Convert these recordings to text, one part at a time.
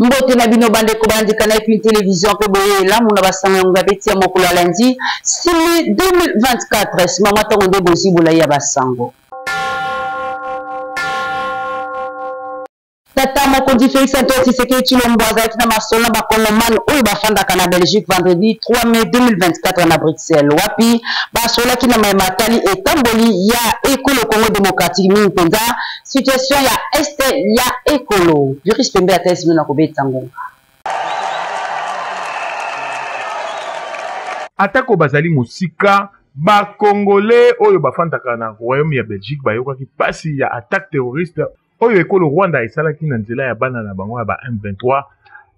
Mbote na bino bande ko bandi kana puis télévision ke boye la muna basanga ngabeti ya mokolo lundi 6 2024 simama tango nde bozi bola ya basango. Tata mokonzi Félix Antoine Tshisekedi Tshilombo azalaki na masolo bakongomani oyo bafandaka na Belgique vendredi 3 mai 2024 na Bruxelles wapi basolaki na matali etamboli ya ekolo Congo démocratique mingi mpenza situation ya este ya ekolo Juris Pembe atesi mino na kobeta ngonga. Atako bazali mosika ba Congolais oyo bafandaka na royaume ya Belgique bayokaki pasi ya attaque terroriste oyo ekolo Rwanda esalaki na nzela ya bana na bango ya ba M23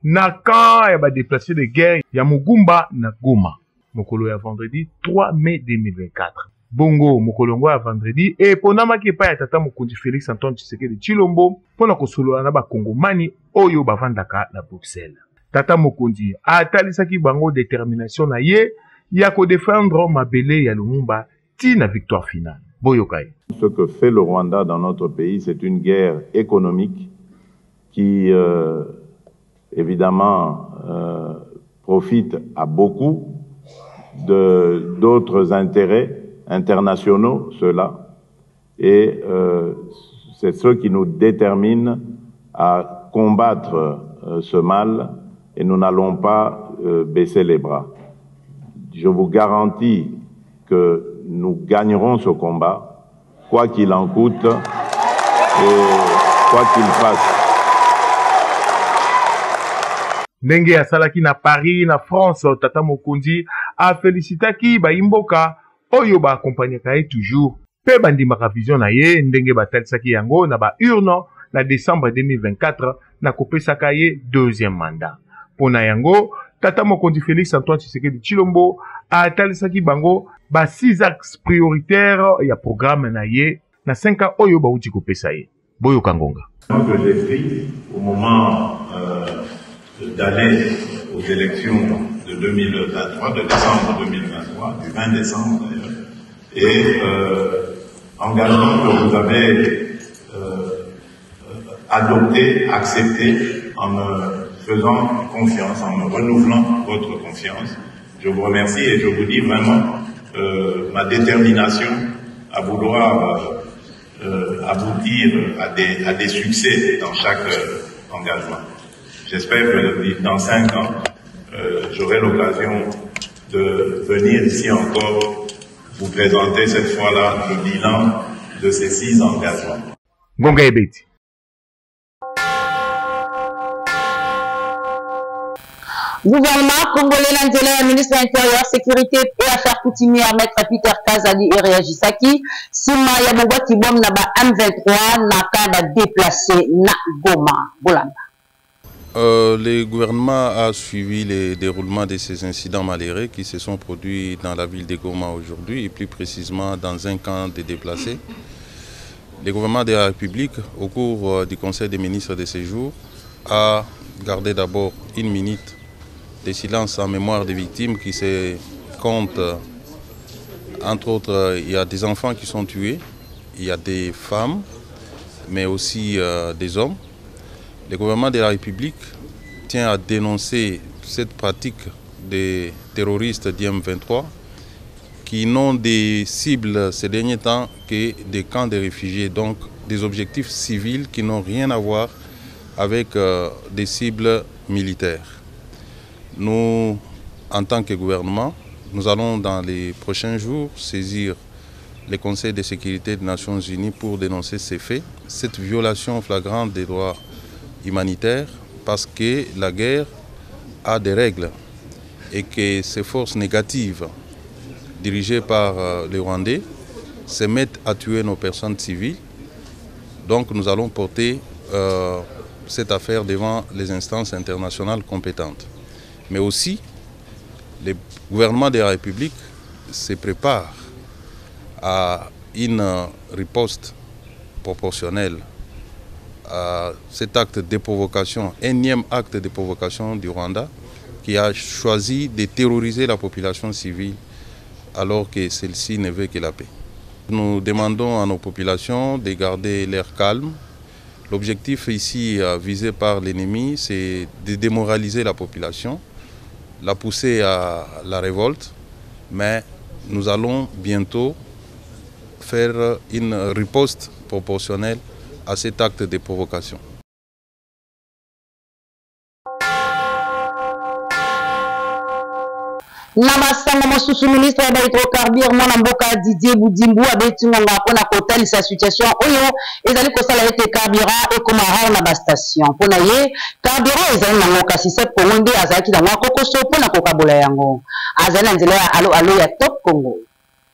na camp ya ba déplacés de guerre ya Mugumba na Goma mokolo ya vendredi 3 mai 2024 bongo mokolo ngo ya vendredi eponamaki epai ya tata mokonzi Félix Antoine Tshisekedi Tshilombo mpona kosolola na bakongomani oyo bavandaka na Bruxelles. Tata mokonzi atalisaki bango détermination na ye ya kodefendre mabele ya Lumumba tina victoire finale. Boyokai. Ce que fait le Rwanda dans notre pays, c'est une guerre économique qui, évidemment, profite à beaucoup d'autres intérêts internationaux, ceux-là. Et c'est ce qui nous détermine à combattre ce mal et nous n'allons pas baisser les bras. Je vous garantis que nous gagnerons ce combat, quoi qu'il en coûte et quoi qu'il fasse. Ndenge ya salaki na Paris, na France, tata mokonzi a félicitaki ba imboka oyo ba accompagnaka ye toujours. Pe bandimaka vision na ye ndenge batalisaki yango na ba urne na décembre 2024 na kopesaka ye deuxième mandat. Pona yango tata mokonzi Félix Antoine Tshisekedi Tshilombo a talisaki bango ba 6 axes prioritaires ya programme na ye na 5 ans oyo ba uti kopesa ye. Boyo Kangonga. Que j'ai pris au moment d'aller aux élections de 2023, de décembre 2023, du 20 décembre d'ailleurs, et engagement que vous avez adopté, accepté en me faisant confiance, en me renouvelant votre confiance. Je vous remercie et je vous dis vraiment ma détermination à vouloir aboutir à des succès dans chaque engagement. J'espère que dans 5 ans, j'aurai l'occasion de venir ici encore vous présenter cette fois-là le bilan de ces 6 engagements. Gouvernement congolais l'Angela, ministre de l'Intérieur, Sécurité et Affaires coutumières, maître Peter Kazadi et réagisaki. Sima ya mongwa kibom na ba M23 na kada déplacé na Goma. Bolanda. Le gouvernement a suivi le déroulement de ces incidents malheureux qui se sont produits dans la ville de Goma aujourd'hui et plus précisément dans un camp de déplacés. Le gouvernement de la République, au cours du Conseil des ministres de ce jour, a gardé d'abord 1 minute de silence en mémoire des victimes qui se comptent. Entre autres, il y a des enfants qui sont tués, il y a des femmes, mais aussi des hommes. Le gouvernement de la République tient à dénoncer cette pratique des terroristes du M23 qui n'ont des cibles ces derniers temps que des camps de réfugiés, donc des objectifs civils qui n'ont rien à voir avec des cibles militaires. Nous, en tant que gouvernement, nous allons dans les prochains jours saisir le Conseil de sécurité des Nations Unies pour dénoncer ces faits, cette violation flagrante des droits humanitaires, parce que la guerre a des règles et que ces forces négatives dirigées par les Rwandais se mettent à tuer nos personnes civiles. Donc nous allons porter cette affaire devant les instances internationales compétentes. Mais aussi, le gouvernement de la République se prépare à une riposte proportionnelle à cet acte de provocation, énième acte de provocation du Rwanda, qui a choisi de terroriser la population civile alors que celle-ci ne veut que la paix. Nous demandons à nos populations de garder l'air calme L'objectif ici visé par l'ennemi, c'est de démoraliser la population, la pousser à la révolte, mais nous allons bientôt faire une riposte proportionnelle à cet acte de provocation. Namasanga mosusu ministre ya hydrocarbure mwana mboka Didier Boudimbu abetingonga pona kotalisa situation oyo ezali kosala ete carburant ekoma rare na bastation pona ye carburant ezali nango kasi se Congo nde azalaki nango akokoso pona kokabola yango azali na nzela ya alo ya Top Congo.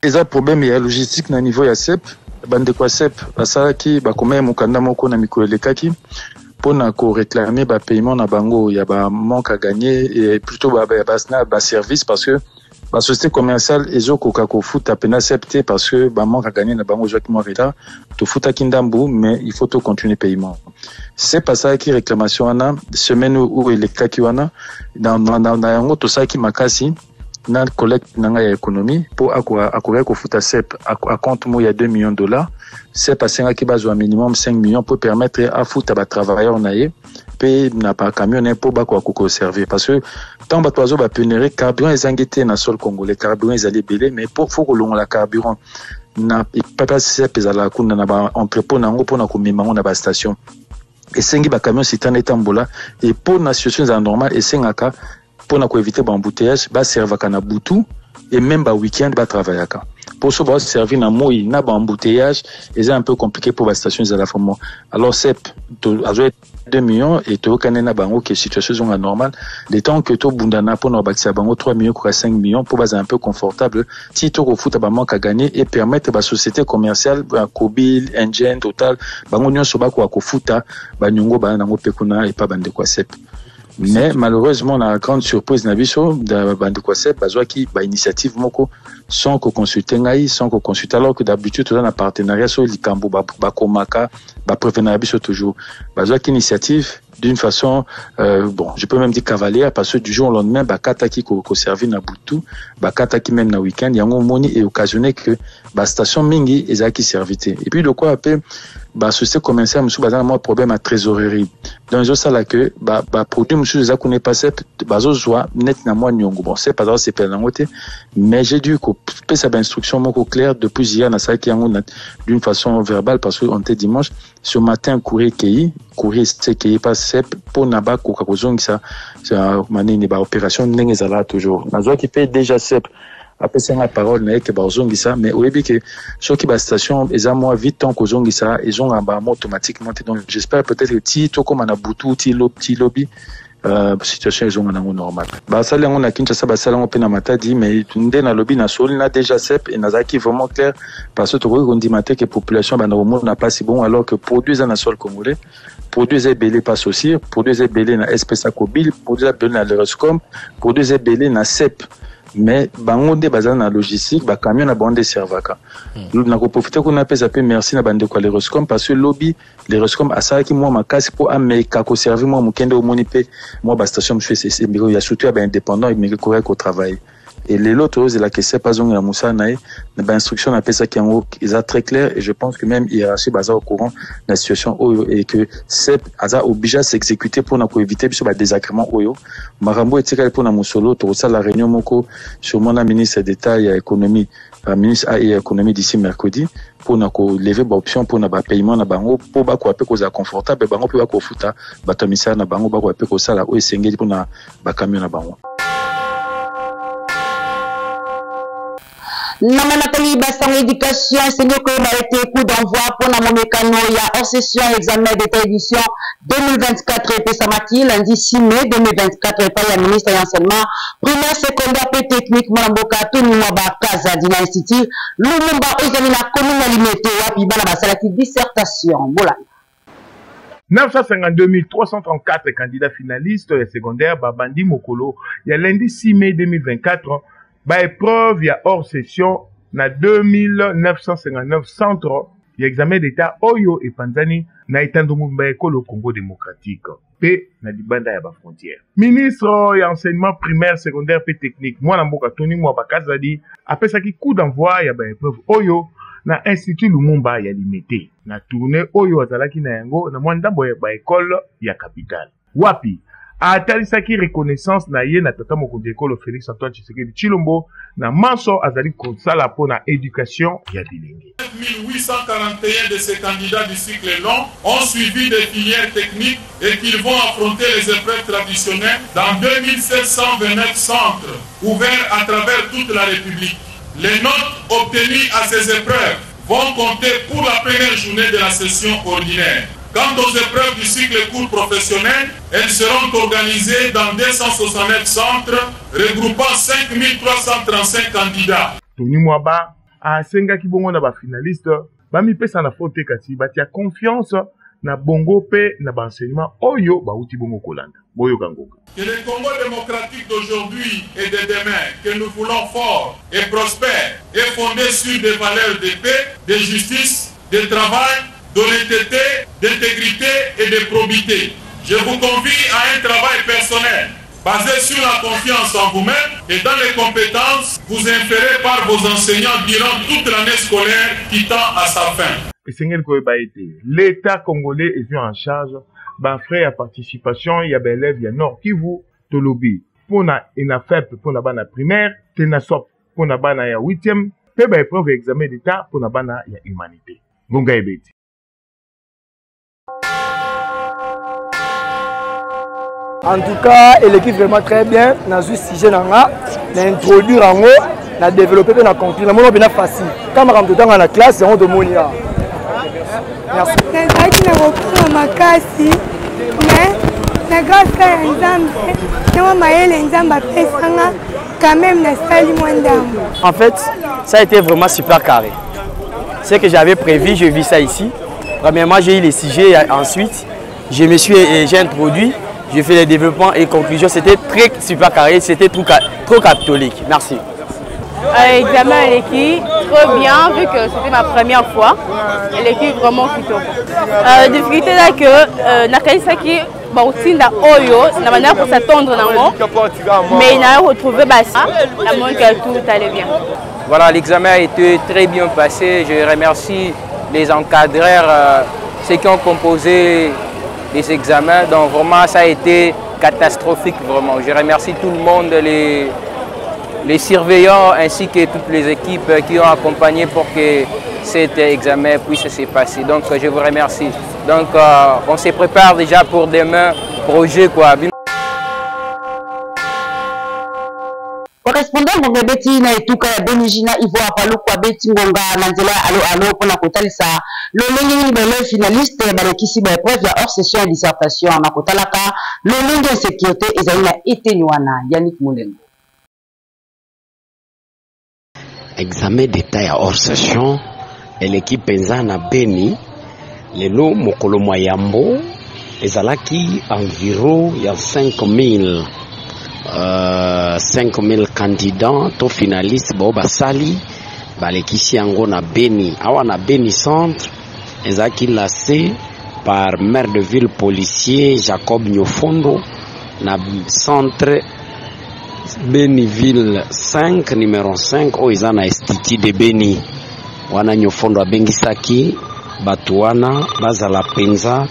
Eza problème ya logistique na niveau ya SEP bandeko ya SEP basalaki bakoma ya mokanda moko na mikolo elekaki pona ko réclamer ba paiement na bango ya ba manque à gagner et plutôt ba service parce que la société commerciale ezo koka ko futa pena accepté parce que ba manque à gagner na bango joki mo retard to futa kindambu mais il faut to continuer paiement. C'est pas ça qui réclamation ana semaine où elekaki wana dans yango to ça qui makasi na collecte nanga ya économie pour akourir ko futa SEP à compte mo ya $2 millions. SEP asenga ki bazwa minimum 5 millions pour permettre à futa ba travailleurs naie pe na pa camion pour ba ko servir parce que tant ba toazo ba pénurie carburant ezangité na sol congolais carburant ezali belé mais pour faut ko longola carburant na papa SEP ezala kuna na ba entrepôt nango pona ko mimango na ba station esengi ba camion citerne etambola et pour na situation za normal esengaka pour éviter l'embouteillage, bah servir à butu et même bah week-end bah travailler à pour ça bah servir na moi na bah embouteillage et c'est un peu compliqué pour la station de la forme. Alors c'est à 2 millions et to kanena bango que situation est normale les temps que to bundana pour nous bâtir bango 3 millions ou 5 millions pour baser un peu confortable si to au foot bah manque à gagner et permettre bah société commerciale bah Kobil, Engine, Total bango nyonso ba ko futa bah nyongo bah nango pekuna et pas bande quoi c'est. Mais malheureusement, la grande surprise na biso da bandeko SEP bazwa ki ba initiative moko sans ko consulter ngai sans ko consulter alors que d'habitude tout dans un partenariat sur likambo ba komaka ba prévenir biso toujours bazwa ki initiative d'une façon bon je peux même dire cavalière parce que du jour au lendemain ba kataki ko servir na butu ba kataki même na week-end yango moni et occasionné que ba station mingi ezaki servité et puis de quoi après ba société commerciale musu bazana mo problème à trésorerie donc je sais que ba produit musu za connaît pas SEP bazo joie net na moi nyongo bon c'est pas ça c'est pas langote mais j'ai dû ko pesa ba instruction moko claire depuis hier na ça qui yango d'une façon verbale parce que on était dimanche ce matin courrier c'est qui pas SEP pour naba ko ka kozongisa ça manini ba opération ndenge zala toujours nazo qui fait déjà SEP après c'est la parole n'est que bazongisa mais au début que ceux qui ba station ils ont moins vite tant kozongisa ils ont un bas automatiquement donc j'espère peut-être que ti to comme na butu ti lobby situation ils ont un normal ba ça on a Kinshasa ba ça on peut na matadi mais ndé na lobby na sol na déjà SEP et nazaki vraiment clair parce que to on dit matin que population ba na n'a pas si bon alors que produisent na sol congolais produisent belé passe aussi produisent belé na SPSA Kobil produisent belé na Leroscom produisent belé na SEP mais bango nde bazana na logistique ba camion na bande servaka na ko profiter ko na pesa pe merci na bande ko Leroscom parce que lobby Leroscom asala ki moi makasi pour ameka ko servir moi mukende o moni pe moi ba station je fais c'est bureau ya surtout ba indépendant et mais correct au travail et les autres c'est la que c'est pas zonga musa nae na ba instruction na pesa ki yango ils a très clair et je pense que même hiérarchie baza au courant la situation oyo et que c'est aza obligé à s'exécuter pour na ko éviter biso ba désagrément oyo marambo etika pour na musolo to ça la réunion moko sur mon ministre d'État et économie ministre et économie d'ici mercredi pour na ko lever ba option pour na ba paiement na bango pour ba ko apé ko za confortable bango pe ba ko futa ba commissaire na bango ba ko apé ko sala o esengeli pour na ba camion na bango. Namanatali basang éducation c'est que a été coup d'envoi pour la momekano ya hors session examen d'état édition 2024 et samati lundi 6 mai 2024 par la ministre de l'enseignement primaire secondaire et technique Mboka Tony Mwaba Kaza dina institut Lumumba examina commune alimité wapi bana basalaki dissertation voilà 952 334 candidats finalistes secondaires babandi mokolo ya lundi 6 mai 2024 ba épreuve ya hors session na 2959 centres ya examen d'état oyo et panzani na etandomu ba ekolo Congo démocratique pe na libanda ya ba frontière. Ministre ya enseignement primaire secondaire pe technique mwana mboka Tony Mwaba Kazadi apesaki coup d'envoi ya ba épreuve oyo na Institut Lumumba ya Limete na tournée oyo azalaki na yango na mwandambo ya école ya capitale wapi atalisaki reconnaissance na ye na tata mokonzi ekolo Félix Antoine Tshisekedi Tshilombo na manso azali kosala pona éducation ya bilenge. 1841 de ces candidats du cycle long ont suivi des filières techniques et qu'ils vont affronter les épreuves traditionnelles dans 2729 centres ouverts à travers toute la République. Les notes obtenues à ces épreuves vont compter pour la première journée de la session ordinaire. Quant aux épreuves du cycle court professionnel, elles seront organisées dans 269 centres regroupant 5335 candidats. Tony Mwaba asengaki bongo na ba finaliste bamipesa na fote kati batia confiance na bongo pe na enseignement oyo bauti bongo kolanda boyo kangoka. Que le Congo démocratique d'aujourd'hui et de demain que nous voulons fort et prospère est fondé sur des valeurs de paix, de justice, de travail, d'honnêteté, d'intégrité et de probité. Je vous convie à un travail personnel basé sur la confiance en vous-même et dans les compétences vous inférées par vos enseignants durant toute l'année scolaire qui tend à sa fin. L'État congolais est en charge d'un frais à participation, il y a des élèves, il y a Nord Kivu, Tolobi. Pour na FEP, pour na bana primaire, Tenasop, pour na bana ya 8e, pe ba épreuve examen d'État, pour na bana ya humanité. Gonga ebeti. En tout cas, elle équipe vraiment très bien. Dans ce sujet, on a introduit en haut, on a développé, on a conclu. On a facile. Quand on rentre dans la classe, on de monia. Merci. En fait, ça a été vraiment super carré. Ce que j'avais prévu, je vis ça ici. Premièrement, j'ai eu les sujets, ensuite, j'ai introduit. J'ai fait les développements et conclusions. C'était très super carré, c'était trop catholique. Merci. Examen à l'équipe, trop bien, vu que c'était ma première fois. L'équipe vraiment plutôt. Difficulté là que Nakaisaki, Bautinda Oyo, la manière pour s'attendre mais il a retrouvé Bassa, la montre que tout allait bien. Voilà, l'examen a été très bien passé. Je remercie les encadreurs, ceux qui ont composé les examens, donc vraiment ça a été catastrophique vraiment. Je remercie tout le monde, les surveillants ainsi que toutes les équipes qui ont accompagné pour que cet examen puisse se passer. Donc je vous remercie. Donc on se prépare déjà pour demain, projet quoi. Correspondant Ngonga Beti na etuka ya Benijina Ivo Apalo kwa Beti Ngonga na nzela alo pona kotalisa lolenge bele finaliste balekisi ba épreuve ya hors session ya dissertation na kotalaka lolenge ya sécurité ezali na eteni wana Yannick Mulengo. Examen d'état ya hors session et l'équipe penza na Beni lelo mokolo moyambo ezalaki environ ya 5000 candidats to finalistes bo basali balekisi yango na Beni awa na Beni centre ezaki lancé par maire de ville policier Jacob Nyofondo na centre Beni ville 5 numéro 5 o izana institut de Beni wana Nyofondo abengisaki batu wana bazala penza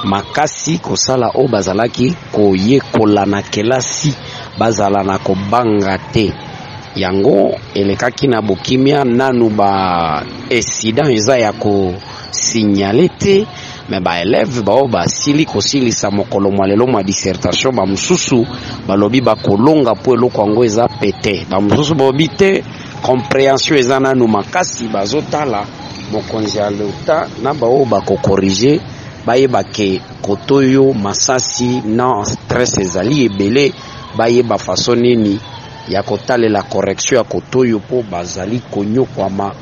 makasi kosala o bazalaki koyekola na kelasi bazala na kobanga te yango elekaki na bokimia nanu ba incident eza ya ko signaler te me ba élève bao basili kosilisa mokolo mwalelo mwa dissertation ba mususu balobi bakolonga po eloko yango eza pete ba mususu bobi te compréhension eza nanu makasi bazotala mokonzi ya leta na bao bakokorige bayeba ke kotoyo masasi na stress ezali ebele bayeba façon nini ya kotalela correction ya kotoyo po bazali konyokwama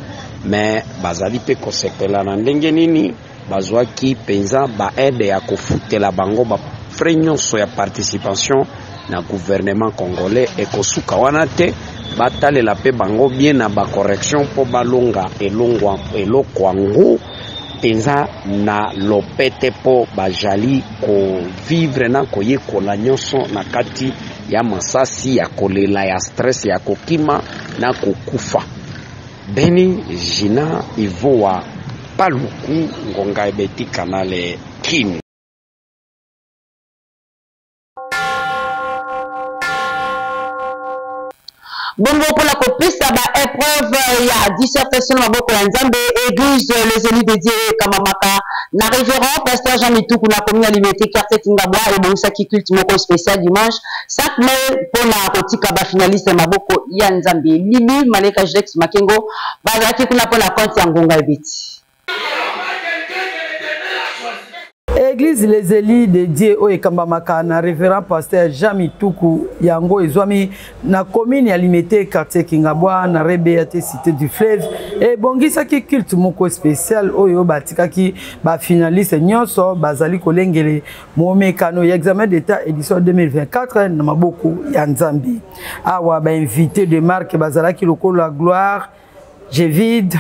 mais bazali pe kosepela na ndenge nini bazwaki penza ba aide ya kofutela bango ba frais nyonso ya participation na gouvernement congolais ekosuka wana te batalela pe bango bien na ba correction po balonga eloko yango penza na lopete po bajali ko vivre na koyekola nyonso na kati ya masasi ya kolela ya stress ya kokima na kokufa Beni Jina Ivoa Paluku Ngonga Ebeti Kanale Kin. Bongo pour la copie, ça va épreuve, il y a dissertation dans beaucoup d'Anzambe, église, les élus dédiés, Kamamaka, na révérend, pasteur Jean-Mitou, pour la commune alimentée, quartier Tingabwa, et bon, ça qui culte moko spécial dimanche, 5 mai, pour la petite kaba finaliste, Maboko, Yanzambe, Lili, Maleka Jdex, Makengo, Bazaki, pour la compte, Yangonga Ebeti. Église les élus dédiés au Ekambamaka na révérend pasteur Jean-Mitou Yango Ezwami na commune alimentée quartier Kingabwa na Rebéate cité du fleuve et bongisa ki culte moko spécial oyo batika ki ba finaliste nyonso bazali kolengele momekano ya examen d'état édition 2024 na maboko ya Nzambi awa ba invité de marque bazalaki lokolo la gloire Jévide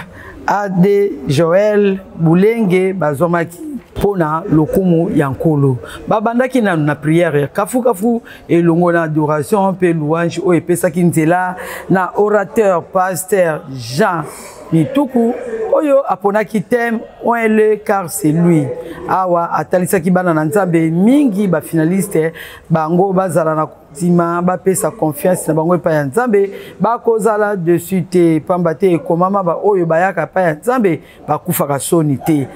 Ade Joël Boulenge bazomaki pona lokumu yankolo babandaki na prière kafu kafu et longo na adoration pe louange o epesaki nzela na orateur pasteur Jean Mituku oyo aponaki thème le car c'est lui awa atalisaki bana na Nzambe mingi ba finaliste bango bazala na dima ba pesa confiance na bango pa ya Nzambe ba kozala dessus te pambate komama ba oyo bayaka pa ya Nzambe ba kufaka soni te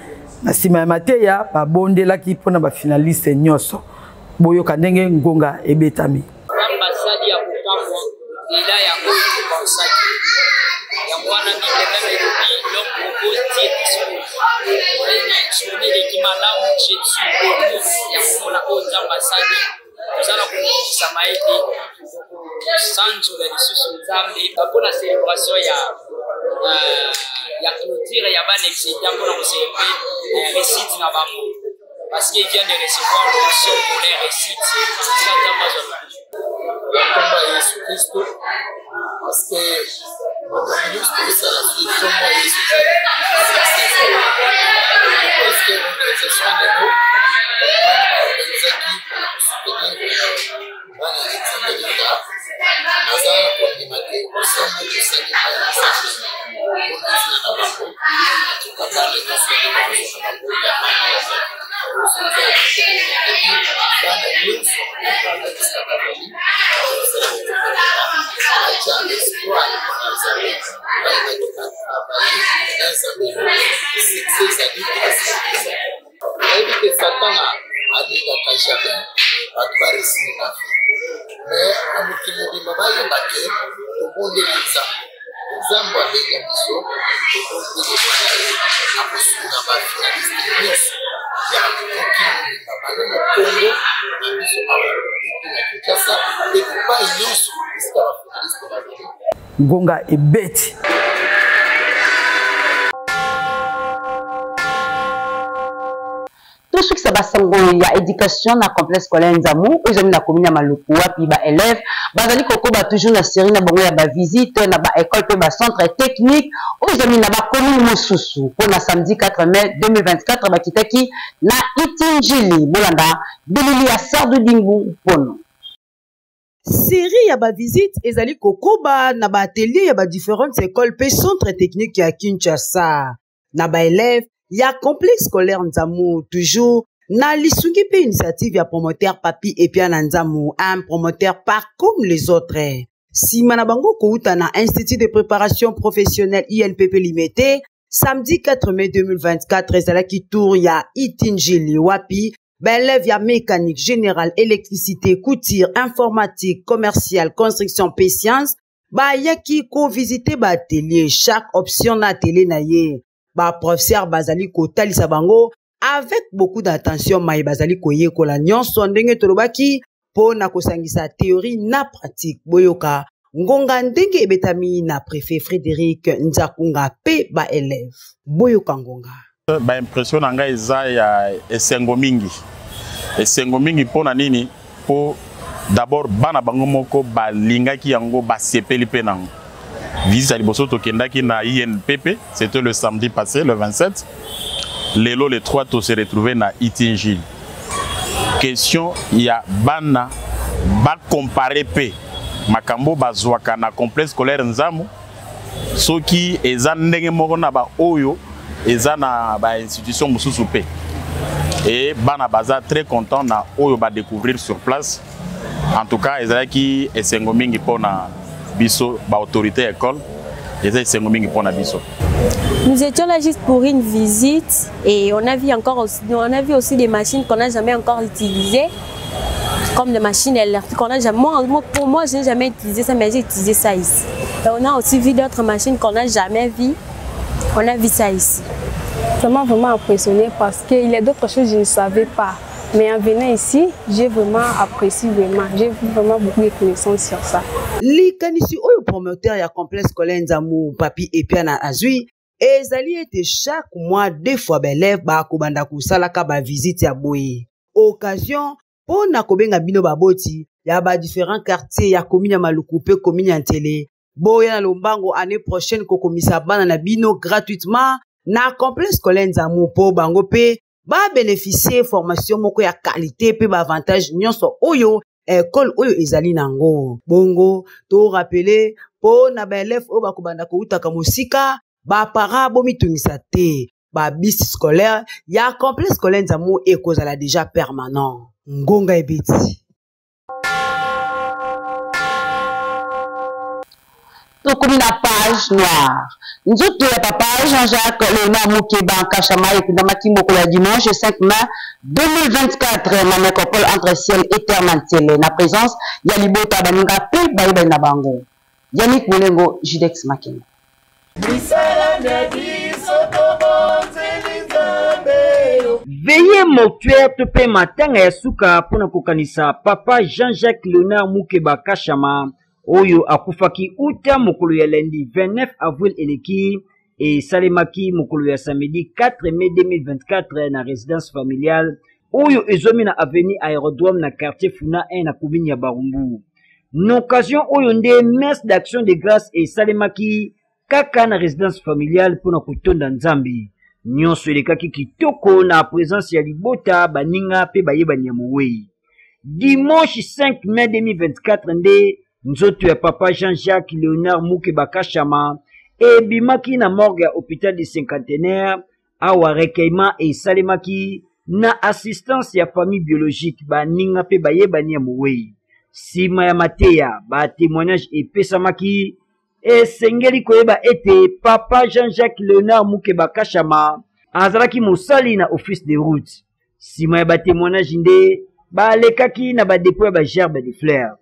na sima ya mateya ba bondelaki pona ba finaliste nyoso boyo kandenge ngonga ebetami ambassade ya kukamwa ila ya oyo konsaki ya mwana mimi meme lobi l'homme propose Dieu dispose ni qui malamu Jésus bonus ya kumona onza ambassade tozala kumikisa maete sanzo ya lisusu Nzambe pona célébration ya clôture ya ban exécutant pour nous célébrer récite na bango parce qu'il vient de recevoir l'onction pour les récites Kamba Yesu Kristo parce que Yesu c'est la solution moi Yesu parce que on est gestion de nous Ngonga ebeti tout ce qui s'abasango ya éducation na complexe scolaire Nzamu ozami na commune ya Maluku wapi ba élèves bazali kokoba toujours na série na bango ya ba visite na ba école pe ba centre technique ozami na ba commune mosusu pour na samedi 4 mai 2024 bakitaki na Itinjili bolanda bilili ya Sardu Dingu pono. Série ya ba visite ezali kokoba na ba atelier ya ba différentes écoles pe centre technique ya Kinshasa na ba élèves ya complexe scolaire Nzamu toujours na lisungi pe initiative ya promoteur Papi Epiana Nzamu un promoteur pas comme les autres sima na bango kouta na institut de préparation professionnelle INPP limité samedi 4 mai 2024 ezalaki tour ya Itinjili wapi ba élève ya mécanique générale électricité couture informatique commercial construction pe science ba yaki ko visiter ba atelier chaque option na atelier na ye ba professeur bazali ko talisa bango avec beaucoup d'attention mai bazali ko yekola nyonso ndenge tolobaki po na kosangisa théorie na pratique boyoka ngonga ndenge ebetami na préfet Frédéric Nzakunga pe ba élève boyoka ngonga ba impression nga eza ya esengo mingi pona nini po d'abord bana bango moko balingaki yango basepeli pe nango visite à liboso tokendaki na INPP c'était le samedi passé le 27 lelo le 3 to se retrouver na Itinjili question ya bana ba comparer pe makambo bazwaka na complexe scolaire Nzamu soki eza ndenge moko na ba oyo eza na ba institution mususu pe et bana baza très content na oyo ba découvrir sur place. En tout cas ezalaki esengo mingi pona biso ba autorité école ezalaki esengo mingi pona biso. Nous étions là juste pour une visite et on a vu aussi des machines qu'on n'a jamais encore utilisées, comme des machines électriques qu'on a jamais. Pour moi, je n'ai jamais utilisé ça, mais j'ai utilisé ça ici. Et on a aussi vu d'autres machines qu'on n'a jamais vues. On a vu ça ici. Ça m'a vraiment impressionné parce qu'il y a d'autres choses que je ne savais pas. Mais en venant ici, j'ai vraiment apprécié J'ai vraiment beaucoup de connaissances sur ça. Likanisi oyo promoteur ya complexe scolaire Nzamou Papi et Piana Azui. Ezali était chaque mois 2 fois bélève ba kobanda kosalaka ba visite ya boye. Occasion pour na kobenga bino baboti ya ba différents quartiers ya commune ya Malukupe, commune ya Ntele. Boya na Lombango année prochaine ko komisa bana na bino gratuitement na complexe scolaire Nzamou po bango pe ba bénéficier formation moko ya qualité pe ba avantage nyonso oyo école oyo ezali nango. Bongo to rappeler po na ba élève o ba kobanda ko utaka musika ba para bomitungisa te ba bis scolaire ya complexe scolaire Nzamou ekozala déjà permanent. Ngonga ebeti. Donc, comme la page noire. Nous avons la papa Jean-Jacques Léonard Moukeba Kachama et Kudamaki Mokola dimanche 5 mai 2024 dans la métropole entre ciel et terre Mantiele. Na présence, Yalibota Baninga Pe Baïba Nabango. Yannick Moulengo, Judex Makeno. Veillez mortuaire te matin et souka pour na kokanisa papa Jean-Jacques Léonard Moukeba Kachama oyo akufaki uta mokolo ya lundi 29 avril eleki et salemaki mokolo ya samedi 4 mai 2024 na résidence familiale oyo ezomi na avenue Aérodrome na quartier Funa 1 na commune ya Barumbu. N'occasion oyo nde messe d'action de grâce et salemaki kaka na résidence familiale pour na kutonda nzambi. Nyonso elekaki kitoko na présence ya libota baninga pe bayebani ya mowei. Dimanche 5 mai 2024 nde nzoto ya papa Jean-Jacques Léonard Moukeba Kachama ebimaki na morgue ya hôpital du cinquantenaire awa recueillement et salemaki na assistance ya famille biologique baninga pe bayebani ya mowei. Sima ya mateya ba témoignage epesamaki esengeli koyeba ete papa Jean-Jacques Léonard Moukeba Kachama azalaki mosali na office de route. Sima ya ba témoignage nde balekaki na ba dépôt ya ba gerbe de fleurs.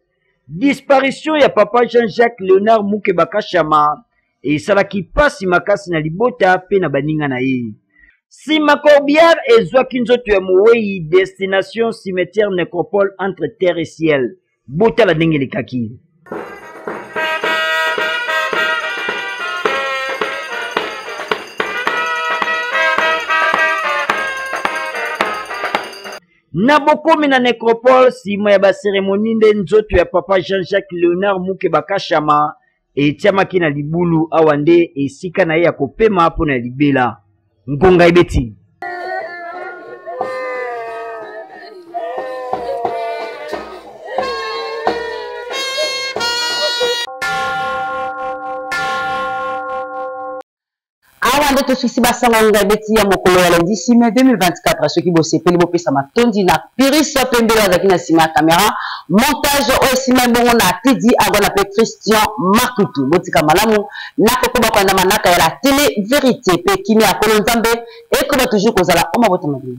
Disparition ya papa Jean-Jacques Léonard Moukeba Kachama et salaki pasi makasi na libota pe na baninga na ye. Sima Corbière et zwaki nzoto ya mowei destination cimetière nécropole entre terre et ciel. Bota la ndenge lekaki. Nabokomi na nécropole sima ya ba cérémonie nde nzoto ya papa Jean-Jacques Léonard Moukeba Kachama etiamaki na libulu awa nde esika na ye ya kopema mpona libela. Ngonga ebeti. Awande to susi basanga ngabeti ya mokolo ya lundi 6 mai 2024 ceux qui bossent peli bopesa matondi na Piris Pembela avec na sima caméra montage au sima bongo na Tidi agona pe Christian Makutu botika malamu na kokoba kwa manaka ya la télé vérité pe kimi akolo nzambe et comme toujours kozala oma botamabini.